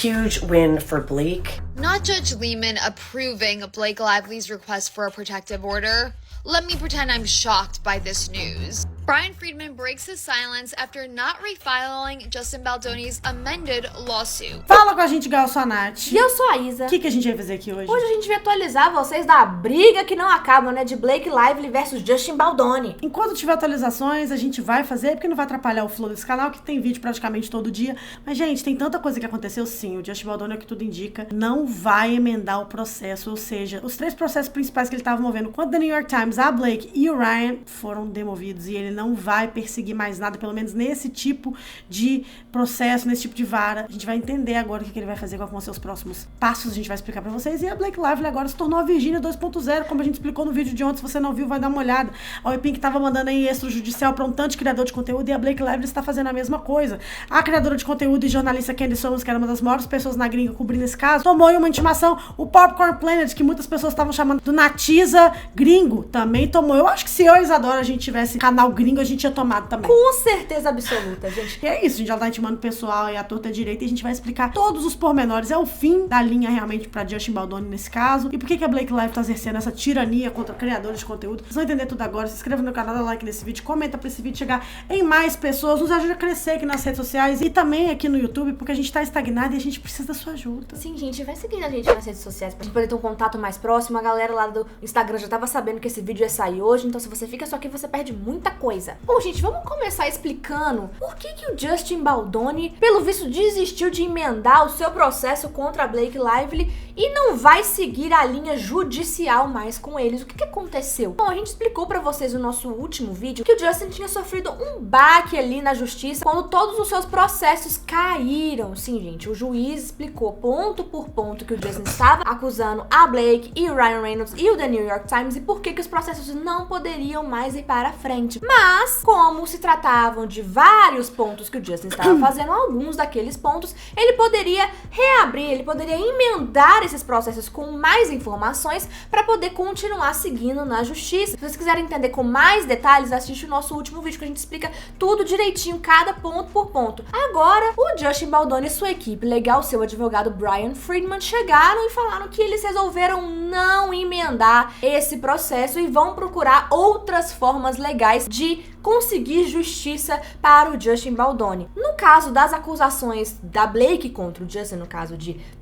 Huge win for Blake. Not Judge Lehman approving Blake Lively's request for a protective order. Let me pretend I'm shocked by this news. Brian Friedman breaks his silence after not refiling Justin Baldoni's amended lawsuit. Fala com a gente, Gal, sou a Nath. E eu sou a Isa. O que a gente vai fazer aqui hoje? Hoje a gente vai atualizar vocês da briga que não acaba, né? De Blake Lively versus Justin Baldoni. Enquanto tiver atualizações, a gente vai fazer, porque não vai atrapalhar o flow desse canal, que tem vídeo praticamente todo dia. Mas, gente, tem tanta coisa que aconteceu, sim. O Justin Baldoni, é o que tudo indica, não vai emendar o processo. Ou seja, os 3 processos principais que ele estava movendo contra o The New York Times, a Blake e o Ryan, foram demovidos. E ele não vai perseguir mais nada, pelo menos nesse tipo de processo, nesse tipo de vara. A gente vai entender agora o que ele vai fazer, quais vão ser os próximos passos, a gente vai explicar pra vocês. E a Blake Lively agora se tornou a Virgínia 2.0, como a gente explicou no vídeo de ontem. Se você não viu, vai dar uma olhada. A Pink tava mandando aí extrajudicial pra um tanto de criador de conteúdo, e a Blake Lively está fazendo a mesma coisa. A criadora de conteúdo e jornalista Candice Owens, que era uma das maiores pessoas na gringa cobrindo esse caso, tomou aí uma intimação. O Popcorn Planet, que muitas pessoas estavam chamando do Natiza gringo, também tomou. Eu acho que se eu e a Isadora a gente tivesse canal gringo, a gente tinha tomado também. Com certeza absoluta, gente. E é isso, a gente já tá intimando o pessoal e a torta direita, e a gente vai explicar todos os pormenores. É o fim da linha realmente pra Justin Baldoni nesse caso. E por que a Blake Lively tá exercendo essa tirania contra criadores de conteúdo. Vocês vão entender tudo agora. Se inscreva no canal, dá like nesse vídeo, comenta pra esse vídeo chegar em mais pessoas, nos ajuda a crescer aqui nas redes sociais e também aqui no YouTube, porque a gente tá estagnado e a gente precisa da sua ajuda. Sim, gente, vai seguindo a gente nas redes sociais pra gente poder ter um contato mais próximo. A galera lá do Instagram já tava sabendo que esse vídeo ia sair hoje, então se você fica só aqui, você perde muita coisa. Bom, gente, vamos começar explicando por que o Justin Baldoni, pelo visto, desistiu de emendar o seu processo contra a Blake Lively e não vai seguir a linha judicial mais com eles. O que aconteceu? Bom, a gente explicou pra vocês no nosso último vídeo que o Justin tinha sofrido um baque ali na justiça quando todos os seus processos caíram. Sim, gente, o juiz explicou ponto por ponto que o Justin estava acusando a Blake e o Ryan Reynolds e o The New York Times e por que os processos não poderiam mais ir para frente. Mas, como se tratavam de vários pontos que o Justin estava fazendo, alguns daqueles pontos, ele poderia reabrir, ele poderia emendar esses processos com mais informações para poder continuar seguindo na justiça. Se vocês quiserem entender com mais detalhes, assiste o nosso último vídeo que a gente explica tudo direitinho, cada ponto por ponto. Agora, o Justin Baldoni e sua equipe legal, seu advogado Brian Friedman, chegaram e falaram que eles resolveram não emendar esse processo e vão procurar outras formas legais de conseguir justiça para o Justin Baldoni. No caso das acusações da Blake contra o Justin, no caso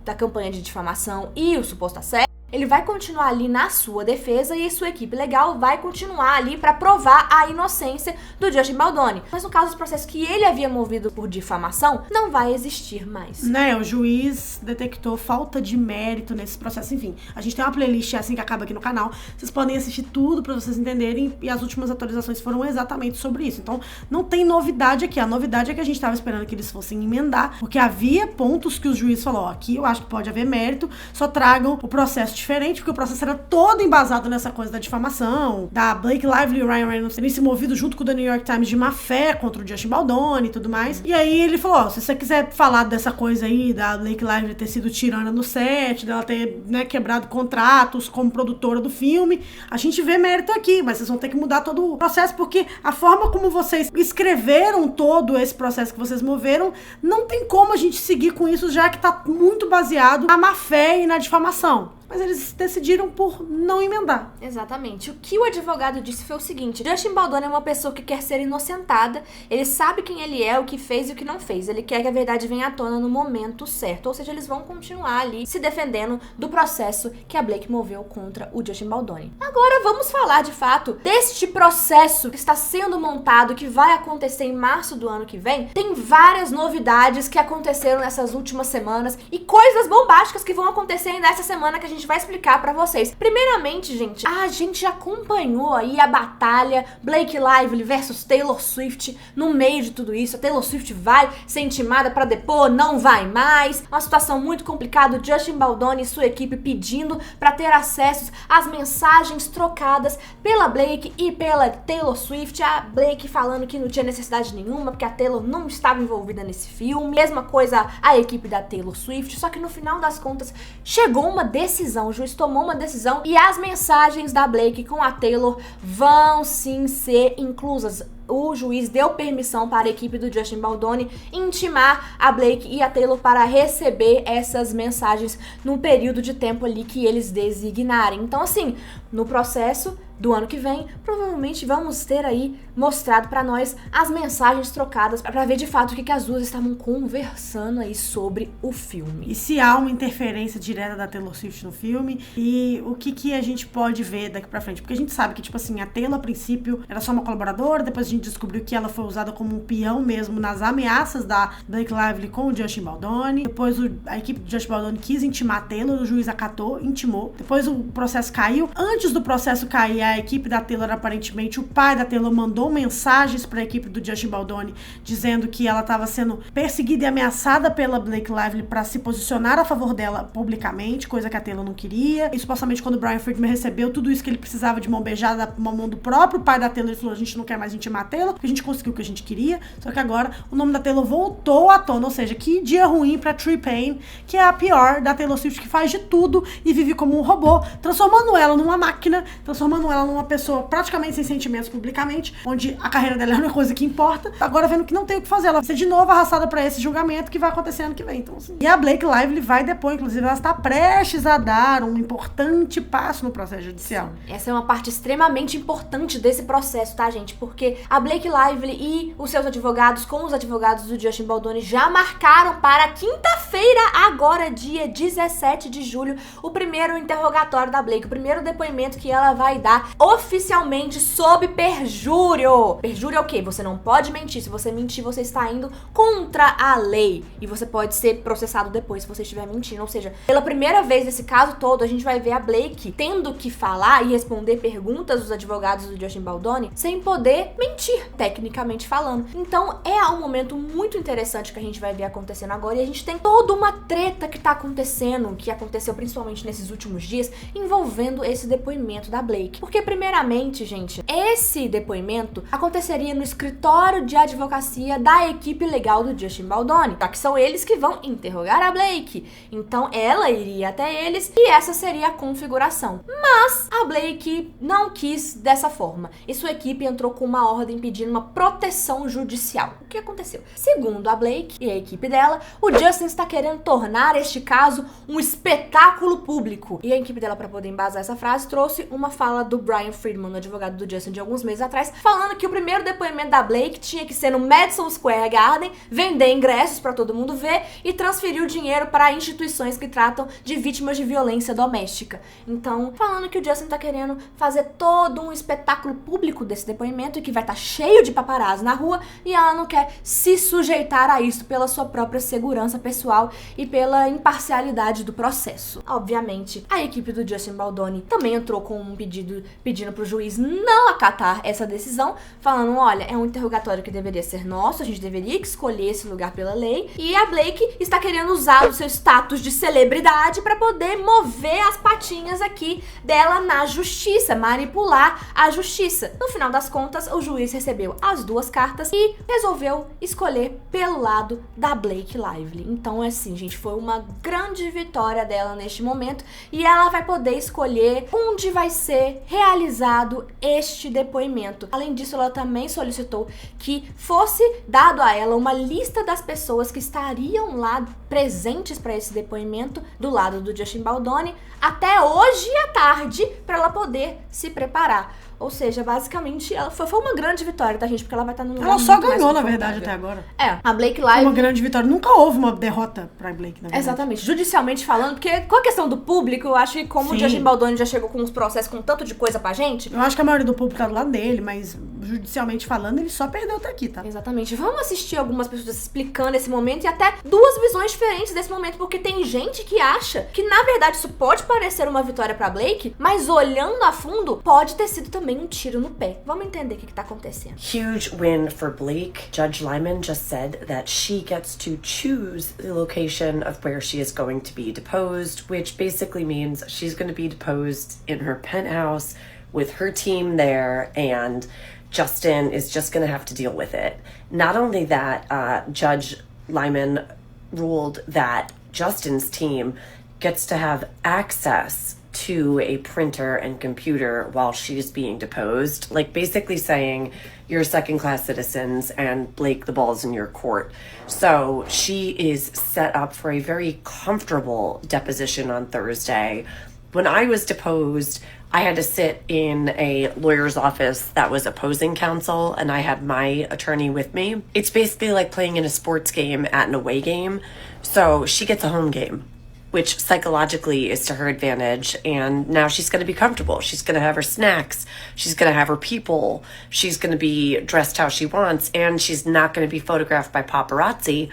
da campanha de difamação e o suposto assédio, ele vai continuar ali na sua defesa e sua equipe legal vai continuar ali para provar a inocência do Justin Baldoni. Mas no caso dos processos que ele havia movido por difamação, não vai existir mais. Né, o juiz detectou falta de mérito nesse processo. Enfim, a gente tem uma playlist assim que acaba aqui no canal. Vocês podem assistir tudo para vocês entenderem, e as últimas atualizações foram exatamente sobre isso. Então, não tem novidade aqui. A novidade é que a gente tava esperando que eles fossem emendar, porque havia pontos que o juiz falou, ó, aqui eu acho que pode haver mérito, só tragam o processo diferente, porque o processo era todo embasado nessa coisa da difamação, da Blake Lively e o Ryan Reynolds terem se movido junto com o The New York Times de má fé contra o Justin Baldoni e tudo mais. E aí ele falou, ó, se você quiser falar dessa coisa aí, da Blake Lively ter sido tirana no set, dela ter, né, quebrado contratos como produtora do filme, a gente vê mérito aqui, mas vocês vão ter que mudar todo o processo, porque a forma como vocês escreveram todo esse processo que vocês moveram, não tem como a gente seguir com isso, já que tá muito baseado na má fé e na difamação. Mas eles decidiram por não emendar. Exatamente. O que o advogado disse foi o seguinte: Justin Baldoni é uma pessoa que quer ser inocentada, ele sabe quem ele é, o que fez e o que não fez. Ele quer que a verdade venha à tona no momento certo. Ou seja, eles vão continuar ali se defendendo do processo que a Blake moveu contra o Justin Baldoni. Agora vamos falar de fato deste processo que está sendo montado, que vai acontecer em março do ano que vem. Tem várias novidades que aconteceram nessas últimas semanas e coisas bombásticas que vão acontecer ainda essa semana que a gente vai explicar pra vocês. Primeiramente, gente, a gente acompanhou aí a batalha Blake Lively versus Taylor Swift no meio de tudo isso. A Taylor Swift vai ser intimada pra depor, não vai mais. Uma situação muito complicada. O Justin Baldoni e sua equipe pedindo pra ter acessos às mensagens trocadas pela Blake e pela Taylor Swift. A Blake falando que não tinha necessidade nenhuma, porque a Taylor não estava envolvida nesse filme. Mesma coisa a equipe da Taylor Swift. Só que no final das contas, chegou uma decisão. O juiz tomou uma decisão e as mensagens da Blake com a Taylor vão sim ser inclusas. o juiz deu permissão para a equipe do Justin Baldoni intimar a Blake e a Taylor para receber essas mensagens no período de tempo ali que eles designarem. Então, assim, no processo do ano que vem, provavelmente vamos ter aí mostrado pra nós as mensagens trocadas pra ver de fato o que as duas estavam conversando aí sobre o filme. E se há uma interferência direta da Taylor Swift no filme e o que a gente pode ver daqui pra frente. Porque a gente sabe que, tipo assim, a Taylor, a princípio, era só uma colaboradora, depois a gente descobriu que ela foi usada como um peão mesmo nas ameaças da Blake Lively com o Justin Baldoni. Depois a equipe do Justin Baldoni quis intimar a Taylor, o juiz acatou, intimou. Depois o processo caiu. Antes do processo cair, a equipe da Taylor, aparentemente, o pai da Taylor mandou mensagens para a equipe do Justin Baldoni dizendo que ela estava sendo perseguida e ameaçada pela Blake Lively para se posicionar a favor dela publicamente, coisa que a Taylor não queria. E supostamente quando o Brian Friedman recebeu tudo isso que ele precisava de mão beijada da mão do próprio pai da Taylor, ele falou: a gente não quer mais intimar a Taylor, porque a gente conseguiu o que a gente queria. Só que agora o nome da Taylor voltou à tona, ou seja, que dia ruim pra Tree Payne, que é a pior da Taylor Swift, que faz de tudo e vive como um robô, transformando ela numa máquina, transformando ela numa pessoa praticamente sem sentimentos publicamente, onde a carreira dela é uma coisa que importa. Agora vendo que não tem o que fazer, ela vai ser de novo arrastada pra esse julgamento que vai acontecer ano que vem. Então, assim. E a Blake Lively vai depor, inclusive ela está prestes a dar um importante passo no processo judicial. Essa é uma parte extremamente importante desse processo, tá, gente? Porque a Blake Lively e os seus advogados, com os advogados do Justin Baldoni, já marcaram para quinta-feira, agora dia 17 de julho, o primeiro interrogatório da Blake, o primeiro depoimento que ela vai dar oficialmente sob perjúrio. Perjúrio é o quê? Você não pode mentir. Se você mentir, você está indo contra a lei. E você pode ser processado depois se você estiver mentindo. Ou seja, pela primeira vez nesse caso todo, a gente vai ver a Blake tendo que falar e responder perguntas dos advogados do Justin Baldoni sem poder mentir, tecnicamente falando. Então, é um momento muito interessante que a gente vai ver acontecendo agora. E a gente tem toda uma treta que tá acontecendo, que aconteceu principalmente nesses últimos dias, envolvendo esse depoimento da Blake. Porque, primeiramente, gente, esse depoimento aconteceria no escritório de advocacia da equipe legal do Justin Baldoni, já que são eles que vão interrogar a Blake. Então, ela iria até eles e essa seria a configuração. Mas a Blake não quis dessa forma e sua equipe entrou com uma ordem pedindo uma proteção judicial. O que aconteceu? Segundo a Blake e a equipe dela, o Justin está querendo tornar este caso um espetáculo público. E a equipe dela, para poder embasar essa frase, trouxe uma fala do Brian Friedman, o advogado do Justin, de alguns meses atrás, falando que o primeiro depoimento da Blake tinha que ser no Madison Square Garden, vender ingressos para todo mundo ver e transferir o dinheiro para instituições que tratam de vítimas de violência doméstica. Então, falando que o Justin tá querendo fazer todo um espetáculo público desse depoimento e que vai estar cheio de paparazzi na rua e ela não quer se sujeitar a isso pela sua própria segurança pessoal e pela imparcialidade do processo. Obviamente, a equipe do Justin Baldoni também entrou com um pedido pedindo pro juiz não acatar essa decisão, falando: olha, é um interrogatório que deveria ser nosso, a gente deveria escolher esse lugar pela lei, e a Blake está querendo usar o seu status de celebridade para poder mover as patinhas aqui dela na justiça, manipular a justiça. No final das contas, o juiz recebeu as duas cartas e resolveu escolher pelo lado da Blake Lively. Então, assim, gente, foi uma grande vitória dela neste momento e ela vai poder escolher onde vai ser realizado este depoimento. Além disso, ela também solicitou que fosse dado a ela uma lista das pessoas que estariam lá presentes para esse depoimento do lado do Justin Baldoni até hoje à tarde, para ela poder se preparar. Ou seja, basicamente, ela foi uma grande vitória, tá, gente? Porque ela vai estar num lugar Ela só muito mais ganhou, na confortável. verdade, até agora. É, a Blake Foi Lively... uma grande vitória. Nunca houve uma derrota pra Blake, na verdade. Exatamente, judicialmente falando, porque com a questão do público, eu acho que como Sim. o Justin Baldoni já chegou com uns processos com tanto de coisa pra gente... Eu acho que a maioria do público tá do lado dele, mas judicialmente falando, ele só perdeu até aqui, tá? Exatamente. Vamos assistir algumas pessoas explicando esse momento e até duas visões diferentes desse momento, porque tem gente que acha que, na verdade, isso pode parecer uma vitória pra Blake, mas olhando a fundo, pode ter sido também um tiro no pé. Vamos entender o que tá acontecendo. Huge win for Blake. Judge Lyman just said that she gets to choose the location of where she is going to be deposed, which basically means she's going to be deposed in her penthouse with her team there, and Justin is just going to have to deal with it. Not only that, Judge Lyman ruled that Justin's team gets to have access to a printer and computer while she's being deposed, like basically saying you're second-class citizens and Blake, the ball's in your court. So she is set up for a very comfortable deposition on Thursday. When I was deposed, I had to sit in a lawyer's office that was opposing counsel, and I had my attorney with me. It's basically like playing in a sports game at an away game. So she gets a home game, which psychologically is to her advantage. And now she's going to be comfortable. She's going to have her snacks. She's going to have her people. She's going to be dressed how she wants. And she's not going to be photographed by paparazzi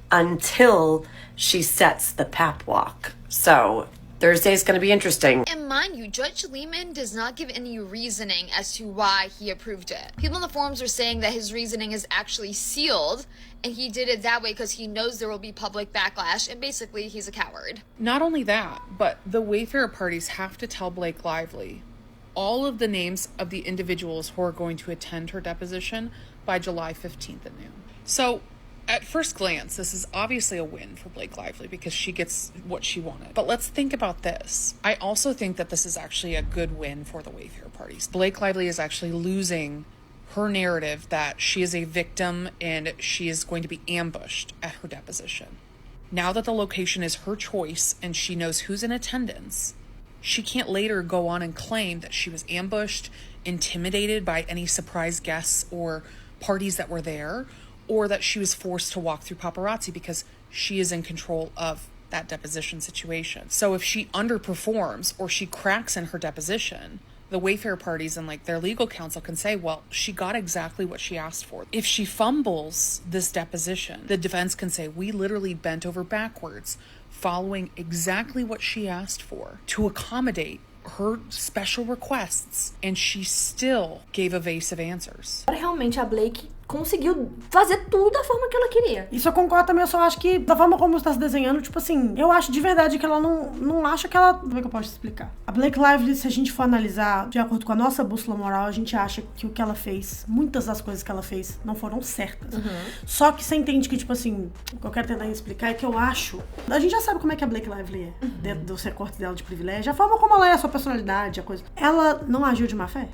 until she sets the pap walk. So Thursday is going to be interesting. And mind you, Judge Lehman does not give any reasoning as to why he approved it. People in the forums are saying that his reasoning is actually sealed, and he did it that way because he knows there will be public backlash, and basically he's a coward. Not only that, but the Wayfarer parties have to tell Blake Lively all of the names of the individuals who are going to attend her deposition by July 15th at noon. So, at first glance, this is obviously a win for Blake Lively because she gets what she wanted. But let's think about this. I also think that this is actually a good win for the Wayfarer parties. Blake Lively is actually losing her narrative that she is a victim and she is going to be ambushed at her deposition. Now that the location is her choice and she knows who's in attendance, she can't later go on and claim that she was ambushed, intimidated by any surprise guests or parties that were there, or that she was forced to walk through paparazzi, because she is in control of that deposition situation. So if she underperforms or she cracks in her deposition, the Wayfarer parties and like their legal counsel can say, well, she got exactly what she asked for. If she fumbles this deposition, the defense can say, we literally bent over backwards following exactly what she asked for to accommodate her special requests, and she still gave evasive answers. Realmente a Blake conseguiu fazer tudo da forma que ela queria. Isso eu concordo também, eu só acho que da forma como está se desenhando, tipo assim, eu acho de verdade que ela não acha que ela... Como é que eu posso explicar? A Blake Lively, se a gente for analisar de acordo com a nossa bússola moral, a gente acha que o que ela fez, muitas das coisas que ela fez não foram certas. Só que você entende que, tipo assim, o que eu quero tentar explicar é que eu acho... A gente já sabe como é que a Blake Lively é, dentro dos recortes dela de privilégio, a forma como ela é, a sua personalidade, a coisa. Ela não agiu de má fé.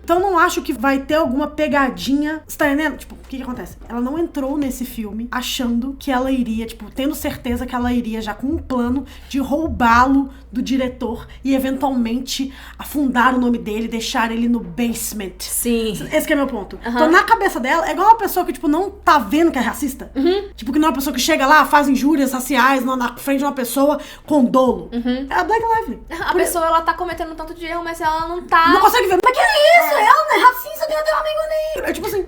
Então não acho que vai ter alguma pegadinha, você tá entendendo? Tipo, o que acontece? Ela não entrou nesse filme achando que ela iria, tipo, tendo certeza que ela iria já com um plano de roubá-lo do diretor e eventualmente afundar o nome dele, deixar ele no basement. Sim. Esse que é meu ponto. Então, na cabeça dela, é igual uma pessoa que, tipo, não tá vendo que é racista. Tipo, que não é uma pessoa que chega lá, faz injúrias raciais na frente de uma pessoa com dolo. É a Blake Lively. A pessoa, ela tá cometendo um tanto de erro, mas ela não tá... Não consegue ver. Mas que é isso? Ela não é racista, tem um amigo negro. É tipo assim...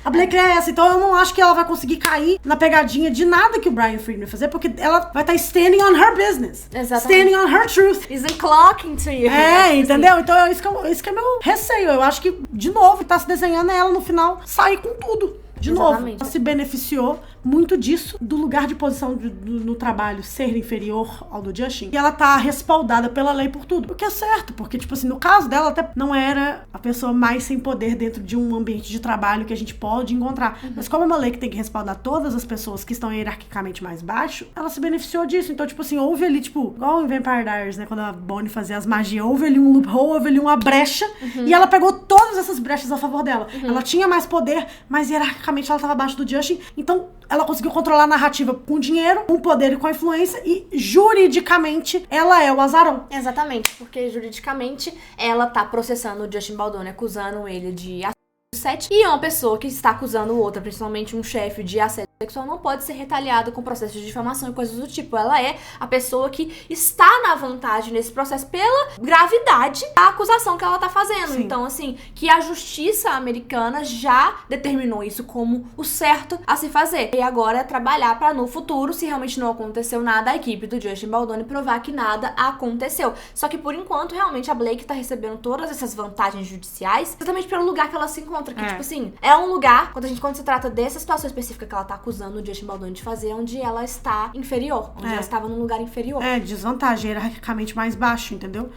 A Blake é essa, então eu não acho que ela vai conseguir cair na pegadinha de nada que o Brian Friedman vai fazer, porque ela vai estar standing on her business. Exatamente. Standing on her truth. Isn't clocking to you. Entendeu? Então é isso que é meu receio. Eu acho que, de novo, tá se desenhando ela no final sair com tudo. De novo, ela se beneficiou muito disso, do lugar de posição no trabalho ser inferior ao do Justin. E ela tá respaldada pela lei por tudo. O que é certo, porque, tipo assim, no caso dela, até não era a pessoa mais sem poder dentro de um ambiente de trabalho que a gente pode encontrar. Mas como é uma lei que tem que respaldar todas as pessoas que estão hierarquicamente mais baixo, ela se beneficiou disso. Então, tipo assim, houve ali, tipo, igual em Vampire Diaries, né, quando a Bonnie fazia as magias, houve ali um loophole, houve ali uma brecha, e ela pegou todas essas brechas a favor dela. Ela tinha mais poder, mas hierarquicamente ela tava abaixo do Justin, então ela conseguiu controlar a narrativa com dinheiro, com poder e com a influência, e juridicamente ela é o azarão. Exatamente, porque juridicamente ela tá processando o Justin Baldoni, acusando ele de assédio sexual, e uma pessoa que está acusando outra, principalmente um chefe, de assédio sexual, não pode ser retaliado com processos de difamação e coisas do tipo. Ela é a pessoa que está na vantagem nesse processo pela gravidade da acusação que ela tá fazendo. Sim. Então, assim, que a justiça americana já determinou isso como o certo a se fazer. E agora é trabalhar pra no futuro, se realmente não aconteceu nada, a equipe do Justin Baldoni provar que nada aconteceu. Só que por enquanto, realmente, a Blake tá recebendo todas essas vantagens judiciais exatamente pelo lugar que ela se encontra. Que, tipo assim, é um lugar, quando se trata dessa situação específica que ela tá acusando, acusando o Justin Baldoni de fazer, onde ela está inferior, onde ela estava num lugar inferior. Desvantagem, hierarquicamente mais baixo, entendeu?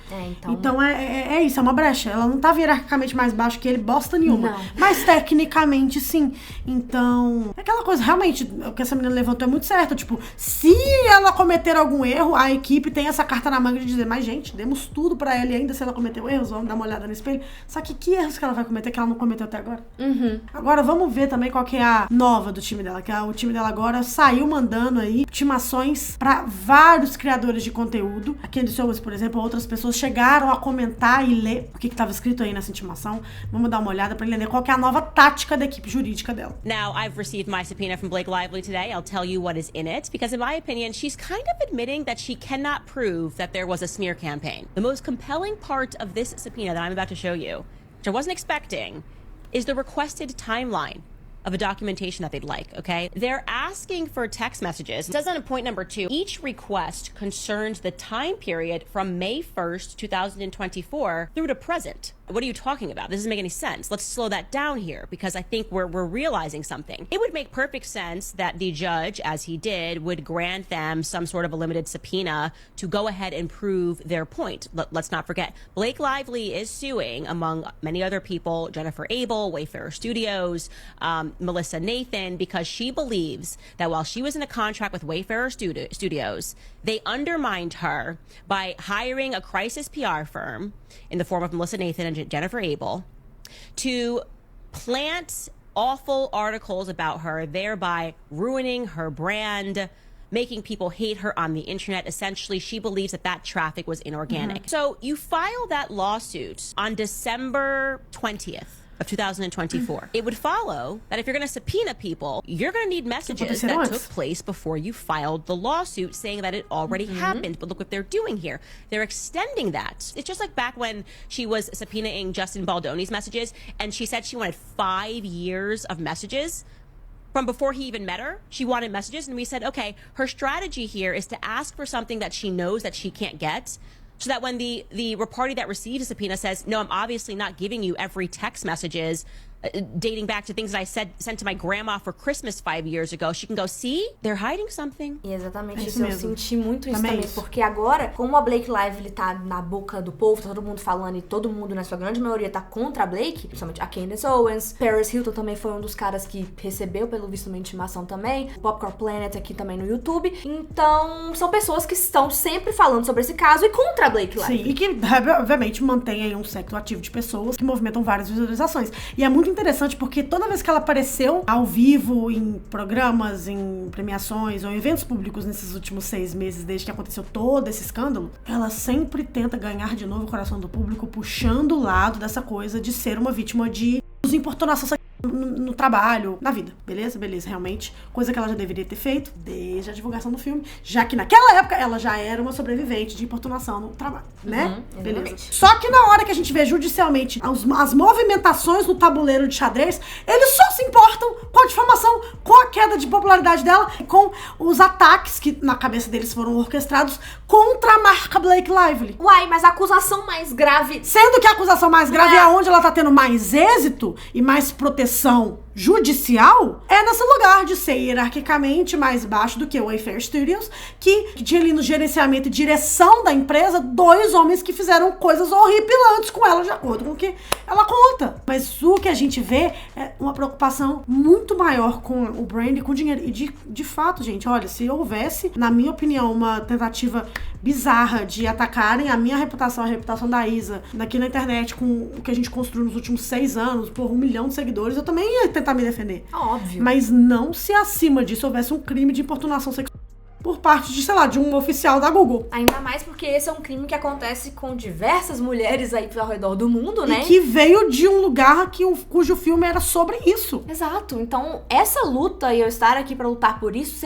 Então é isso, é uma brecha. Ela não tava hierarquicamente mais baixo que ele, bosta nenhuma. Não. Mas tecnicamente, sim. Então, aquela coisa, realmente, o que essa menina levantou é muito certo. Tipo, se ela cometer algum erro, a equipe tem essa carta na manga de dizer, mas gente, demos tudo pra ela e ainda se ela cometeu erros, vamos dar uma olhada no espelho. Só que erros que ela vai cometer que ela não cometeu até agora? Agora, vamos ver também qual que é a nova do time dela, que o time dela agora saiu mandando aí intimações pra vários criadores de conteúdo. A Candace Owens, por exemplo, outras pessoas chegaram a comentar e ler o que estava escrito aí nessa intimação. Vamos dar uma olhada pra entender qual que é a nova tática da equipe jurídica dela. Now, I've received my subpoena from Blake Lively today. I'll tell you what is in it, because in my opinion, she's kind of admitting that she cannot prove that there was a smear campaign. The most compelling part of this subpoena that I'm about to show you, which I wasn't expecting, is the requested timeline of a documentation that they'd like, okay? They're asking for text messages. It says on point number 2, each request concerns the time period from May 1st, 2024 through to present. What are you talking about? This doesn't make any sense. Let's slow that down here, because I think we're realizing something. It would make perfect sense that the judge, as he did, would grant them some sort of a limited subpoena to go ahead and prove their point. Let's not forget, Blake Lively is suing, among many other people, Jennifer Abel, Wayfarer Studios, Melissa Nathan, because she believes that while she was in a contract with Wayfarer Studios, they undermined her by hiring a crisis PR firm in the form of Melissa Nathan and Jennifer Abel to plant awful articles about her, thereby ruining her brand, making people hate her on the internet. Essentially, she believes that traffic was inorganic. So you file that lawsuit on December 20th. Of 2024. It would follow that if you're going to subpoena people, you're going to need messages that took place before you filed the lawsuit saying that it already happened. But look what they're doing here. They're extending that. It's just like back when she was subpoenaing Justin Baldoni's messages and she said she wanted 5 years of messages. From before he even met her, she wanted messages, and we said, okay, her strategy here is to ask for something that she knows that she can't get, so that when the party that received a subpoena says, no, I'm obviously not giving you every text messages dating back to things that I sent to my grandma for Christmas 5 years ago, she can go, see, they're hiding something. E exatamente isso, eu senti muito isso também, porque agora, como a Blake Lively tá na boca do povo, tá todo mundo falando e todo mundo, na sua grande maioria, tá contra a Blake, principalmente a Candace Owens, Paris Hilton também foi um dos caras que recebeu, pelo visto, uma intimação também, o Popcorn Planet aqui também no YouTube, então são pessoas que estão sempre falando sobre esse caso e contra a Blake Lively. Sim, e que, obviamente, mantém aí um século ativo de pessoas que movimentam várias visualizações. E é muito interessante porque toda vez que ela apareceu ao vivo, em programas, em premiações ou em eventos públicos nesses últimos 6 meses, desde que aconteceu todo esse escândalo, ela sempre tenta ganhar de novo o coração do público, puxando o lado dessa coisa de ser uma vítima de importunação no trabalho, na vida. Beleza, realmente. Coisa que ela já deveria ter feito desde a divulgação do filme, já que naquela época ela já era uma sobrevivente de importunação no trabalho, né? Beleza. Só que na hora que a gente vê judicialmente as movimentações no tabuleiro de xadrez, eles só se importam com a difamação, com a queda de popularidade dela, com os ataques que na cabeça deles foram orquestrados contra a marca Blake Lively. Uai, mas a acusação mais grave... Sendo que a acusação mais grave é onde ela tá tendo mais êxito e mais proteção judicial, é nesse lugar de ser hierarquicamente mais baixo do que o Wayfarer Studios, que tinha ali no gerenciamento e direção da empresa 2 homens que fizeram coisas horripilantes com ela, de acordo com o que ela conta. Mas o que a gente vê é uma preocupação muito maior com o brand e com o dinheiro. E de fato, gente, olha, se houvesse, na minha opinião, uma tentativa bizarra de atacarem a minha reputação, a reputação da Isa, aqui na internet, com o que a gente construiu nos últimos 6 anos, por 1 milhão de seguidores, eu também ia tentar me defender. Óbvio. Mas não se acima disso houvesse um crime de importunação sexual por parte de, sei lá, de um oficial da Google. Ainda mais porque esse é um crime que acontece com diversas mulheres aí ao redor do mundo, né? E que veio de um lugar cujo filme era sobre isso. Exato. Então, essa luta e eu estar aqui pra lutar por isso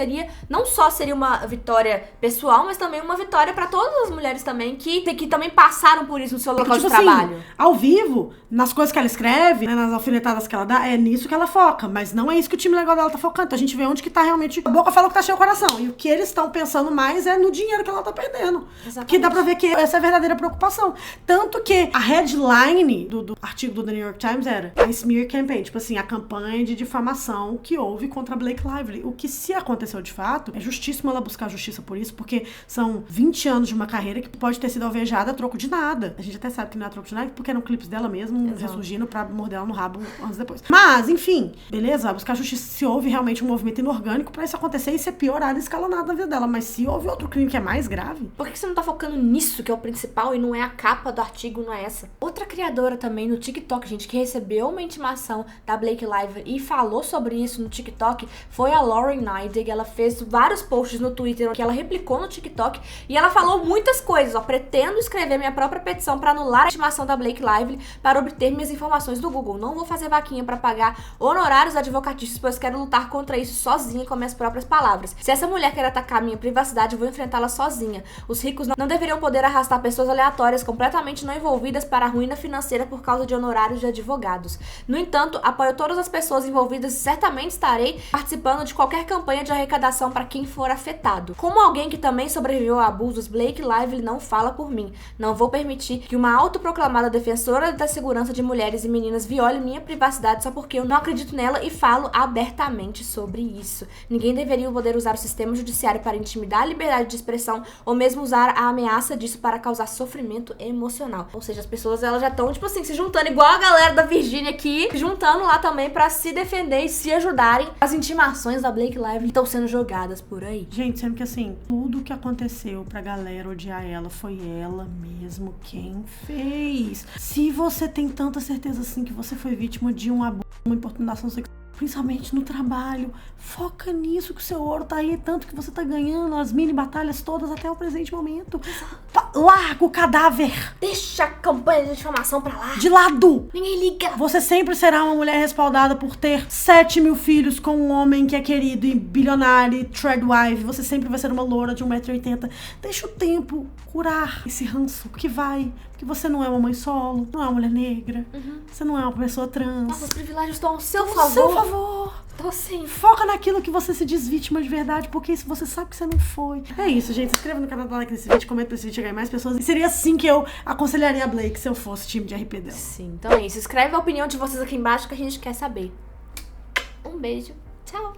não só seria uma vitória pessoal, mas também uma vitória pra todas as mulheres também que também passaram por isso no seu local de trabalho. Ao vivo, nas coisas que ela escreve, né, nas alfinetadas que ela dá, é nisso que ela foca. Mas não é isso que o time legal dela tá focando. Então a gente vê onde que tá realmente... A boca fala que tá cheio o coração. E o que eles eles estão pensando mais no dinheiro que ela tá perdendo. Exatamente. Que dá pra ver que essa é a verdadeira preocupação. Tanto que a headline do artigo do The New York Times era a smear campaign, tipo assim, a campanha de difamação que houve contra Blake Lively. O que, se aconteceu de fato, é justíssimo ela buscar justiça por isso, porque são 20 anos de uma carreira que pode ter sido alvejada a troco de nada. A gente até sabe que não é a troco de nada, porque eram clipes dela mesmo, ressurgindo pra morder ela no rabo anos depois. Mas, enfim, beleza, buscar justiça se houve realmente um movimento inorgânico pra isso acontecer e ser piorado, escalonado na vida dela. Mas se houve outro crime que é mais grave... Por que você não tá focando nisso, que é o principal, e não é a capa do artigo, não é essa? Outra criadora também no TikTok, gente, que recebeu uma intimação da Blake Lively e falou sobre isso no TikTok, foi a Lauren Neidig. Ela fez vários posts no Twitter que ela replicou no TikTok e ela falou muitas coisas, ó. Pretendo escrever minha própria petição para anular a intimação da Blake Lively para obter minhas informações do Google. Não vou fazer vaquinha para pagar honorários advocatícios, pois quero lutar contra isso sozinha com minhas próprias palavras. Se essa mulher quer atacar minha privacidade, eu vou enfrentá-la sozinha. Os ricos não deveriam poder arrastar pessoas aleatórias completamente não envolvidas para a ruína financeira por causa de honorários de advogados. No entanto, apoio todas as pessoas envolvidas e certamente estarei participando de qualquer campanha de arrecadação para quem for afetado. Como alguém que também sobreviveu a abusos, Blake Lively não fala por mim. Não vou permitir que uma autoproclamada defensora da segurança de mulheres e meninas viole minha privacidade só porque eu não acredito nela e falo abertamente sobre isso. Ninguém deveria poder usar o sistema judiciário para intimidar a liberdade de expressão ou mesmo usar a ameaça disso para causar sofrimento emocional. Ou seja, as pessoas elas já estão, tipo assim, se juntando igual a galera da Virgínia aqui, se juntando lá também pra se defender e se ajudarem. As intimações da Blake Lively estão sendo jogadas por aí. Gente, sendo que assim, tudo que aconteceu pra galera odiar ela foi ela mesmo quem fez. Se você tem tanta certeza assim que você foi vítima de um abuso, uma importunação sexual, principalmente no trabalho, foca nisso, que o seu ouro tá aí, tanto que você tá ganhando as mini batalhas todas até o presente momento. Larga o cadáver Deixa a campanha de difamação pra lá. de lado. Ninguém liga. Você sempre será uma mulher respaldada por ter 7.000 filhos com um homem que é querido e bilionário, threadwife. Você sempre vai ser uma loura de 1,80 m. Deixa o tempo curar esse ranço que vai. Porque você não é uma mãe solo, não é uma mulher negra, você não é uma pessoa trans. Nossa, os privilégios estão ao seu Ao favor. seu favor. Tô sim. Foca naquilo que você se diz vítima de verdade, porque isso você sabe que você não foi. É isso, gente. Se inscreva no canal, dá like nesse vídeo, comenta pra esse vídeo chegar em mais pessoas. E seria assim que eu aconselharia a Blake se eu fosse time de RP dela. Sim, então é isso. Escreve a opinião de vocês aqui embaixo que a gente quer saber. Um beijo. Tchau.